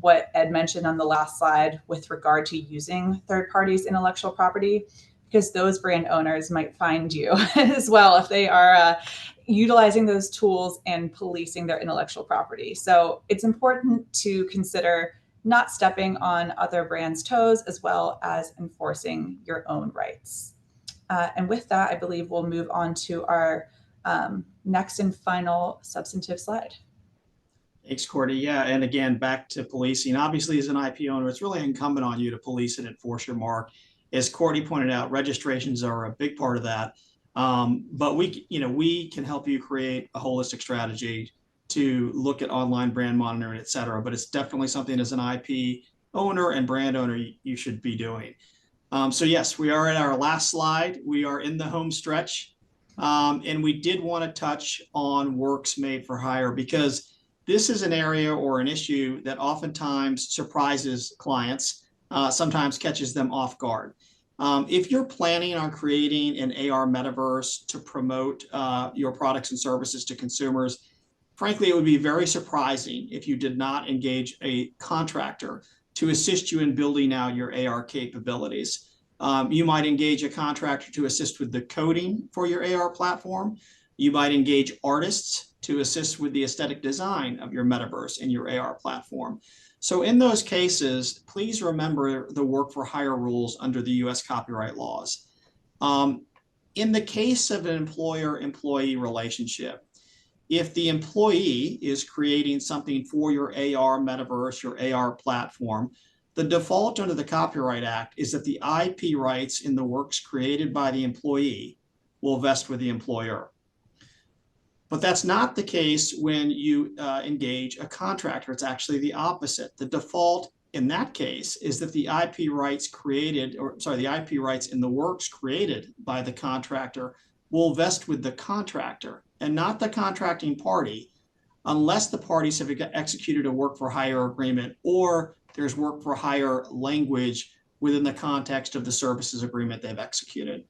Speaker 3: what Ed mentioned on the last slide with regard to using third parties' intellectual property, because those brand owners might find you as well if they are utilizing those tools and policing their intellectual property. So it's important to consider not stepping on other brands' toes as well as enforcing your own rights. And with that, I believe we'll move on to our next and final substantive slide.
Speaker 2: Thanks, Courtney. Yeah, and again, back to policing. Obviously, as an IP owner, it's really incumbent on you to police and enforce your mark. As Courtney pointed out, registrations are a big part of that. But we can help you create a holistic strategy to look at online brand monitoring, et cetera. But it's definitely something as an IP owner and brand owner you should be doing. So yes, we are at our last slide. We are in the home stretch. And we did want to touch on works made for hire because this is an area or an issue that oftentimes surprises clients, sometimes catches them off guard. If you're planning on creating an AR metaverse to promote your products and services to consumers, frankly, it would be very surprising if you did not engage a contractor to assist you in building out your AR capabilities. You might engage a contractor to assist with the coding for your AR platform. You might engage artists to assist with the aesthetic design of your metaverse and your AR platform. So in those cases, please remember the work for hire rules under the US copyright laws. In the case of an employer-employee relationship, if the employee is creating something for your AR metaverse, your AR platform, the default under the Copyright Act is that the IP rights in the works created by the employee will vest with the employer. But that's not the case when you engage a contractor. It's actually the opposite. The default in that case is that the IP rights the IP rights in the works created by the contractor will vest with the contractor and not the contracting party unless the parties have executed a work for hire agreement or there's work for hire language within the context of the services agreement they've executed.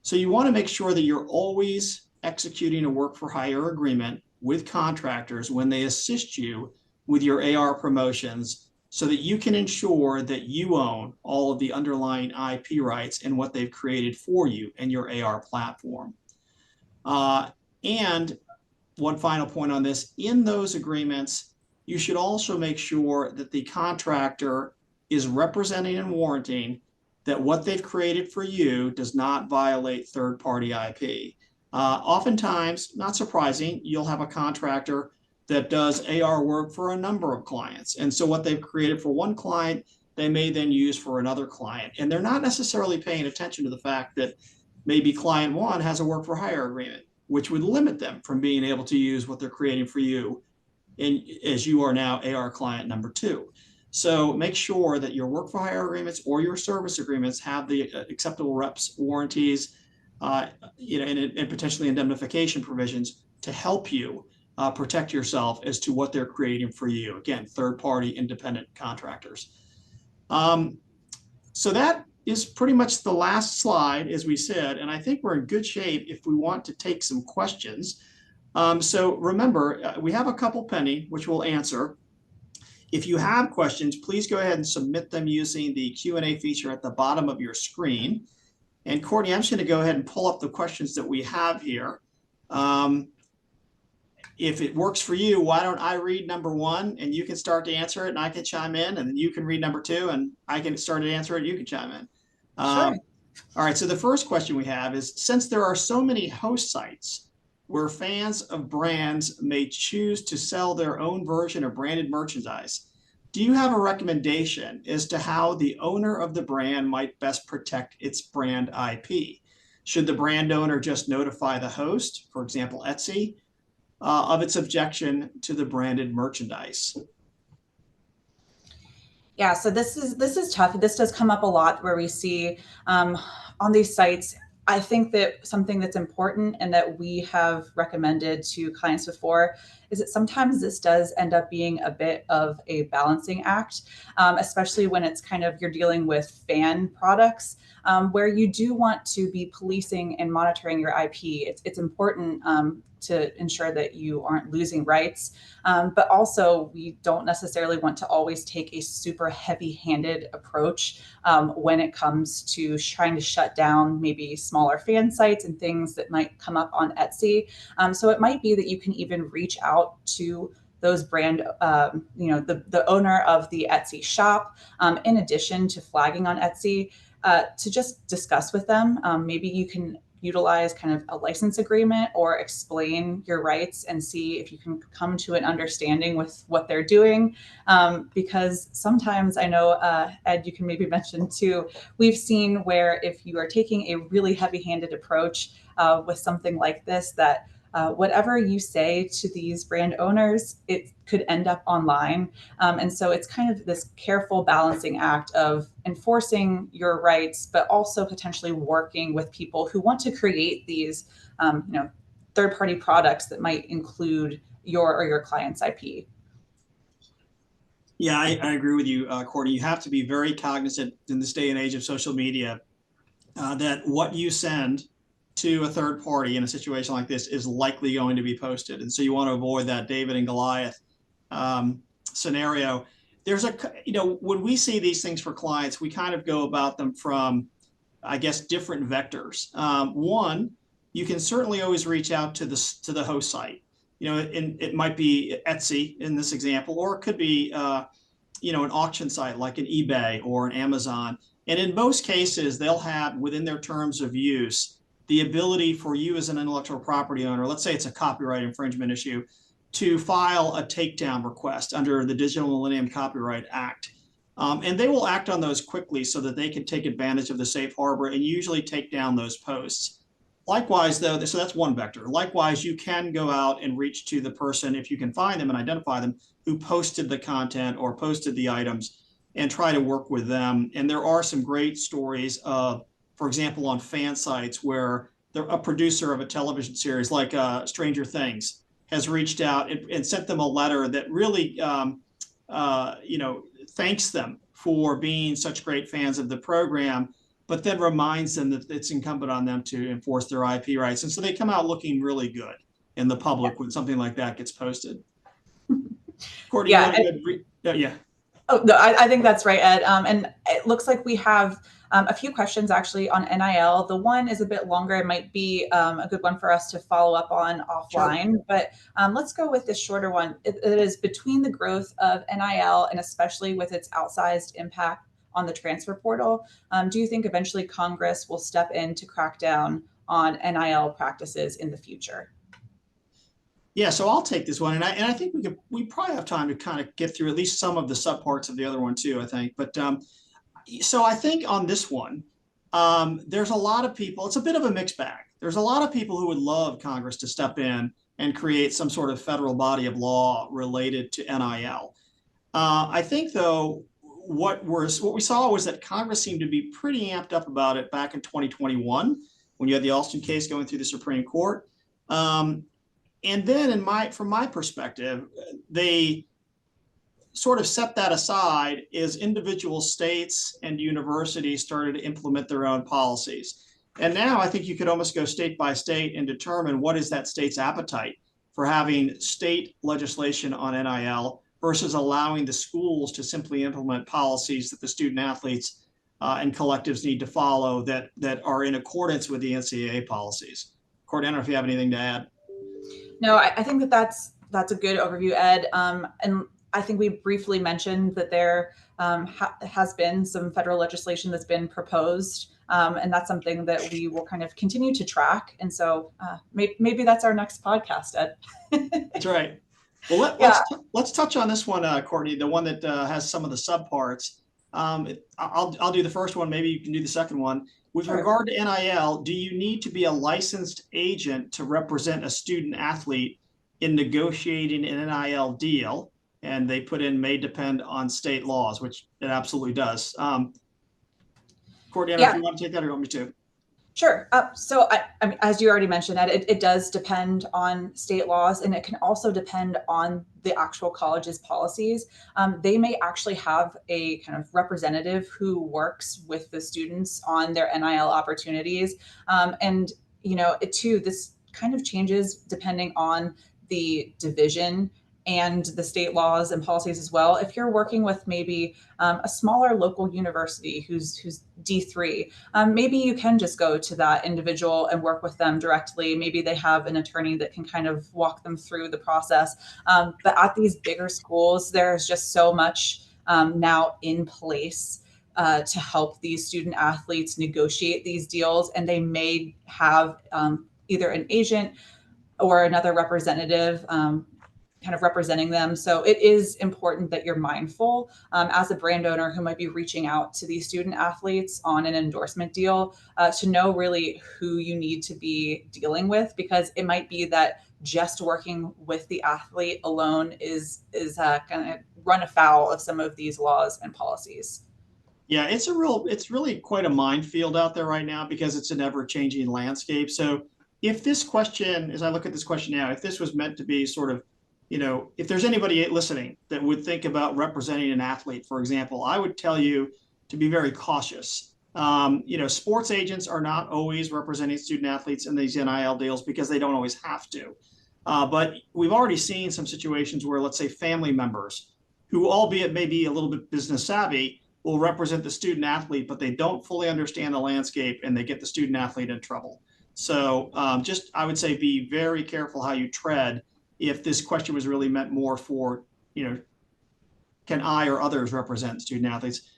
Speaker 2: So you want to make sure that you're always executing a work for hire agreement with contractors when they assist you with your AR promotions, so that you can ensure that you own all of the underlying IP rights and what they've created for you and your AR platform. And one final point on this, in those agreements, you should also make sure that the contractor is representing and warranting that what they've created for you does not violate third-party IP. Oftentimes, not surprising, you'll have a contractor that does AR work for a number of clients. And so what they've created for one client, they may then use for another client. And they're not necessarily paying attention to the fact that maybe client one has a work for hire agreement, which would limit them from being able to use what they're creating for you, and as you are now AR client number two. So make sure that your work for hire agreements or your service agreements have the acceptable reps, warranties, and potentially indemnification provisions to help you protect yourself as to what they're creating for you. Again, third-party independent contractors. So that is pretty much the last slide, as we said, and I think we're in good shape if we want to take some questions. So remember, we have a couple pending, which we'll answer. If you have questions, please go ahead and submit them using the Q&A feature at the bottom of your screen. And Courtney, I'm just going to go ahead and pull up the questions that we have here. If it works for you, why don't I read number one and you can start to answer it and I can chime in, and then you can read number two and I can start to answer it and you can chime in.
Speaker 3: Sure.
Speaker 2: All right, so the first question we have is, since there are so many host sites where fans of brands may choose to sell their own version of branded merchandise, do you have a recommendation as to how the owner of the brand might best protect its brand IP? Should the brand owner just notify the host, for example, Etsy, of its objection to the branded merchandise?
Speaker 3: Yeah, so this is tough. This does come up a lot where we see on these sites. I think that something that's important and that we have recommended to clients before is that sometimes this does end up being a bit of a balancing act, especially when it's kind of you're dealing with fan products, where you do want to be policing and monitoring your IP. It's important to ensure that you aren't losing rights, but also we don't necessarily want to always take a super heavy-handed approach when it comes to trying to shut down maybe smaller fan sites and things that might come up on Etsy. So it might be that you can even reach out to those brand, the owner of the Etsy shop, in addition to flagging on Etsy, to just discuss with them. Maybe you can utilize kind of a license agreement or explain your rights and see if you can come to an understanding with what they're doing. Because sometimes I know, Ed, you can maybe mention too, we've seen where if you are taking a really heavy-handed approach with something like this, that whatever you say to these brand owners, it could end up online. And so it's kind of this careful balancing act of enforcing your rights, but also potentially working with people who want to create these, third-party products that might include your or your client's IP.
Speaker 2: Yeah, I agree with you, Courtney. You have to be very cognizant in this day and age of social media that what you send to a third party in a situation like this is likely going to be posted. And so you want to avoid that David and Goliath scenario. There's when we see these things for clients, we kind of go about them from, I guess, different vectors. One, you can certainly always reach out to the host site. And it might be Etsy in this example, or it could be, an auction site like an eBay or an Amazon. And in most cases, they'll have within their terms of use the ability for you as an intellectual property owner, let's say it's a copyright infringement issue, to file a takedown request under the Digital Millennium Copyright Act. And they will act on those quickly so that they can take advantage of the safe harbor and usually take down those posts. Likewise, though, so that's one vector. Likewise, you can go out and reach to the person, if you can find them and identify them, who posted the content or posted the items, and try to work with them. And there are some great stories of, for example, on fan sites where a producer of a television series like Stranger Things has reached out and sent them a letter that really, thanks them for being such great fans of the program, but then reminds them that it's incumbent on them to enforce their IP rights. And so they come out looking really good in the public when something like that gets posted. Courtney,
Speaker 3: Yeah.
Speaker 2: Yeah.
Speaker 3: Oh, no, I think that's right, Ed. And it looks like we have a few questions actually on NIL. The one is a bit longer. It might be a good one for us to follow up on offline, sure. But let's go with this shorter one. It is between the growth of NIL and especially with its outsized impact on the transfer portal. Do you think eventually Congress will step in to crack down on NIL practices in the future?
Speaker 2: Yeah, so I'll take this one, and I think we probably have time to kind of get through at least some of the subparts of the other one too. I think, but so I think on this one, there's a lot of people. It's a bit of a mixed bag. There's a lot of people who would love Congress to step in and create some sort of federal body of law related to NIL. I think though, what we saw was that Congress seemed to be pretty amped up about it back in 2021 when you had the Alston case going through the Supreme Court. And then from my perspective, they sort of set that aside as individual states and universities started to implement their own policies. And now I think you could almost go state by state and determine what is that state's appetite for having state legislation on NIL versus allowing the schools to simply implement policies that the student athletes and collectives need to follow that are in accordance with the NCAA policies. Courtney, I don't know if you have anything to add.
Speaker 3: No, I think that's a good overview, Ed. And I think we briefly mentioned that there has been some federal legislation that's been proposed, and that's something that we will kind of continue to track. And so maybe that's our next podcast, Ed.
Speaker 2: That's right. Well, let's touch on this one, Courtney, the one that has some of the subparts. I'll do the first one. Maybe you can do the second one. With regard to NIL, do you need to be a licensed agent to represent a student athlete in negotiating an NIL deal? And they put in may depend on state laws, which it absolutely does. Courtney, if you want to take that or you want me to?
Speaker 3: Sure. So I mean, as you already mentioned, that it does depend on state laws, and it can also depend on the actual college's policies. They may actually have a kind of representative who works with the students on their NIL opportunities. And, this kind of changes depending on the division and the state laws and policies as well. If you're working with maybe a smaller local university who's D3, maybe you can just go to that individual and work with them directly. Maybe they have an attorney that can kind of walk them through the process. But at these bigger schools, there's just so much now in place to help these student athletes negotiate these deals. And they may have either an agent or another representative kind of representing them. So it is important that you're mindful as a brand owner who might be reaching out to these student athletes on an endorsement deal to know really who you need to be dealing with, because it might be that just working with the athlete alone is going to run afoul of some of these laws and policies.
Speaker 2: Yeah, it's really quite a minefield out there right now because it's an ever-changing landscape. So if this question, as I look at this question now, if this was meant to be sort of, if there's anybody listening that would think about representing an athlete, for example, I would tell you to be very cautious. Sports agents are not always representing student athletes in these NIL deals because they don't always have to. But we've already seen some situations where, let's say, family members who, albeit maybe a little bit business savvy, will represent the student athlete, but they don't fully understand the landscape and they get the student athlete in trouble. So I would say be very careful how you tread if this question was really meant more for, can I or others represent student athletes?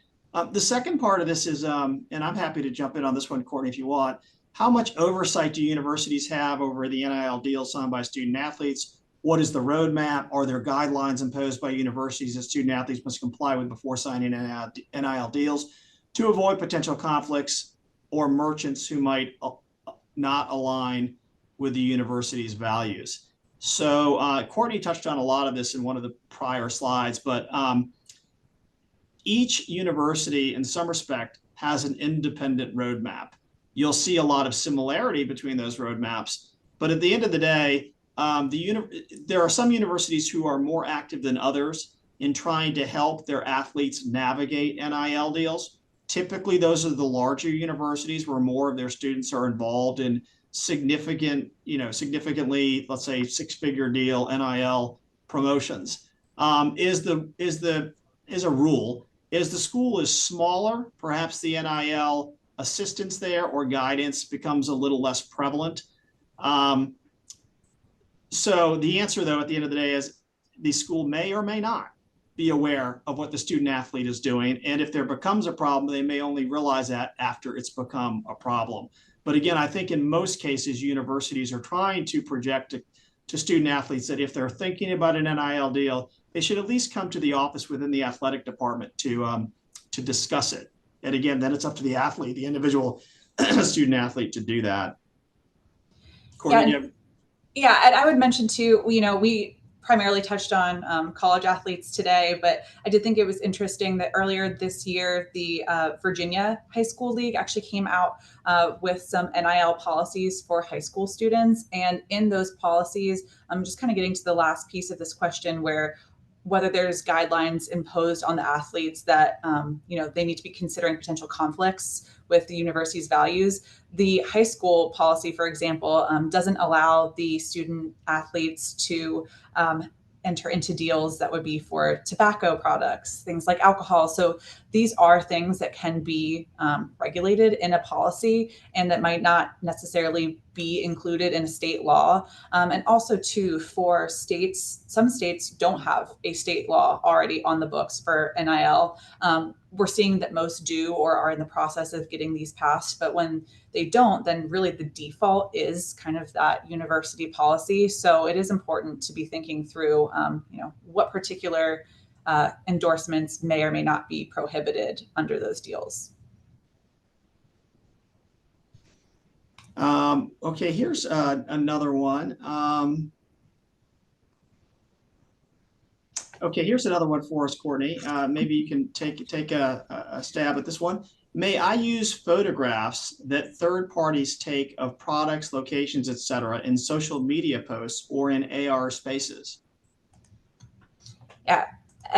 Speaker 2: The second part of this is, and I'm happy to jump in on this one, Courtney, if you want, how much oversight do universities have over the NIL deals signed by student athletes? What is the roadmap? Are there guidelines imposed by universities that student athletes must comply with before signing NIL deals to avoid potential conflicts or merchants who might not align with the university's values? So Courtney touched on a lot of this in one of the prior slides, but each university in some respect has an independent roadmap. You'll see a lot of similarity between those roadmaps, but at the end of the day, there are some universities who are more active than others in trying to help their athletes navigate NIL deals. Typically, those are the larger universities where more of their students are involved in significantly, let's say, six-figure deal NIL promotions. Is a rule. As the school is smaller, perhaps the NIL assistance there or guidance becomes a little less prevalent. So the answer, though, at the end of the day is the school may or may not be aware of what the student athlete is doing. And if there becomes a problem, they may only realize that after it's become a problem. But again, I think in most cases, universities are trying to project to student athletes that if they're thinking about an NIL deal, they should at least come to the office within the athletic department to discuss it. And again, then it's up to the athlete, the individual student athlete, to do that. Courtney,
Speaker 3: yeah, and I would mention too, we primarily touched on college athletes today, but I did think it was interesting that earlier this year, the Virginia High School League actually came out with some NIL policies for high school students. And in those policies, I'm just kind of getting to the last piece of this question where whether there's guidelines imposed on the athletes that, they need to be considering potential conflicts with the university's values. The high school policy, for example, doesn't allow the student athletes to enter into deals that would be for tobacco products, things like alcohol. So these are things that can be regulated in a policy and that might not necessarily be included in a state law. And also too, for states, some states don't have a state law already on the books for NIL. We're seeing that most do or are in the process of getting these passed. But when they don't, then really the default is kind of that university policy. So it is important to be thinking through, what particular endorsements may or may not be prohibited under those deals.
Speaker 2: Okay, here's another one. Okay, here's another one for us, Courtney. Maybe you can take a stab at this one. May I use photographs that third parties take of products, locations, etc., in social media posts or in AR spaces?
Speaker 3: Yeah,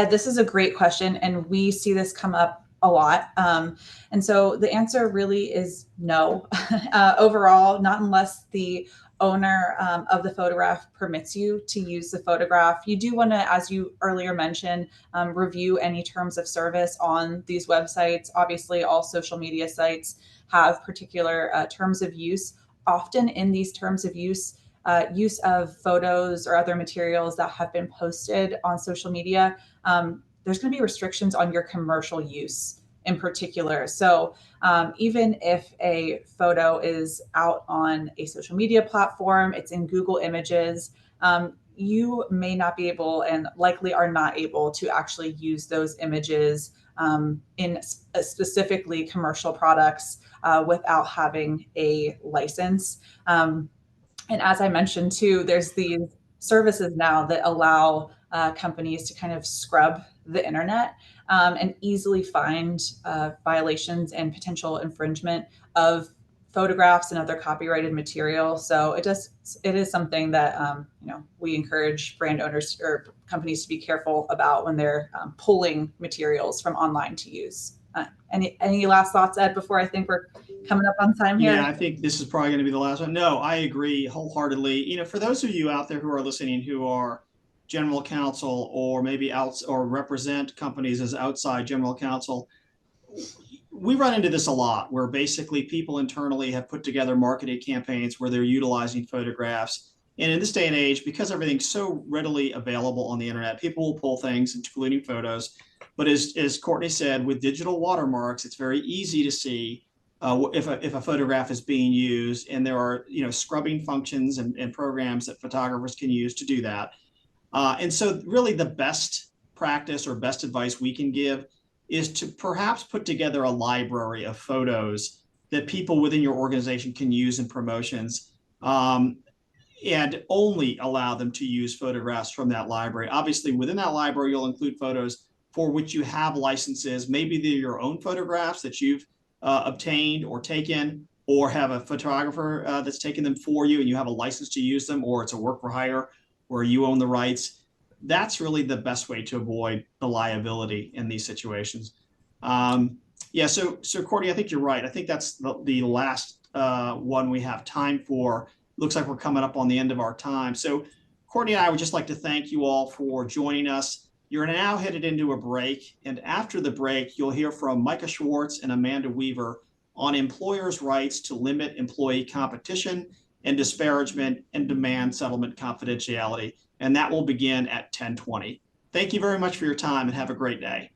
Speaker 3: this is a great question, and we see this come up a lot. And so the answer really is no. Overall, not unless the owner of the photograph permits you to use the photograph. You do want to, as you earlier mentioned, review any terms of service on these websites. Obviously, all social media sites have particular terms of use. Often in these terms of use of photos or other materials that have been posted on social media, there's going to be restrictions on your commercial use in particular. So even if a photo is out on a social media platform, it's in Google Images, you may not be able and likely are not able to actually use those images in specifically commercial products without having a license. And as I mentioned too, there's these services now that allow companies to kind of scrub the internet and easily find violations and potential infringement of photographs and other copyrighted material. So it is something that we encourage brand owners or companies to be careful about when they're pulling materials from online to use. Any last thoughts, Ed, before I think we're coming up on time here?
Speaker 2: Yeah, I think this is probably going to be the last one. No, I agree wholeheartedly. For those of you out there who are listening who are general counsel or maybe or represent companies as outside general counsel, we run into this a lot where basically people internally have put together marketing campaigns where they're utilizing photographs. And in this day and age, because everything's so readily available on the internet, people will pull things, including photos. But as Courtney said, with digital watermarks, it's very easy to see if a photograph is being used, and there are scrubbing functions and programs that photographers can use to do that. And so really the best practice or best advice we can give is to perhaps put together a library of photos that people within your organization can use in promotions, and only allow them to use photographs from that library. Obviously, within that library, you'll include photos for which you have licenses. Maybe they're your own photographs that you've obtained or taken, or have a photographer that's taken them for you and you have a license to use them, or it's a work for hire where you own the rights. that's really the best way to avoid the liability in these situations. Yeah, so Courtney, I think you're right. I think that's the last one we have time for. Looks like we're coming up on the end of our time. So Courtney and I would just like to thank you all for joining us. You're now headed into a break, and after the break, you'll hear from Micah Schwartz and Amanda Weaver on employers' rights to limit employee competition and disparagement and demand settlement confidentiality. And that will begin at 10:20. Thank you very much for your time and have a great day.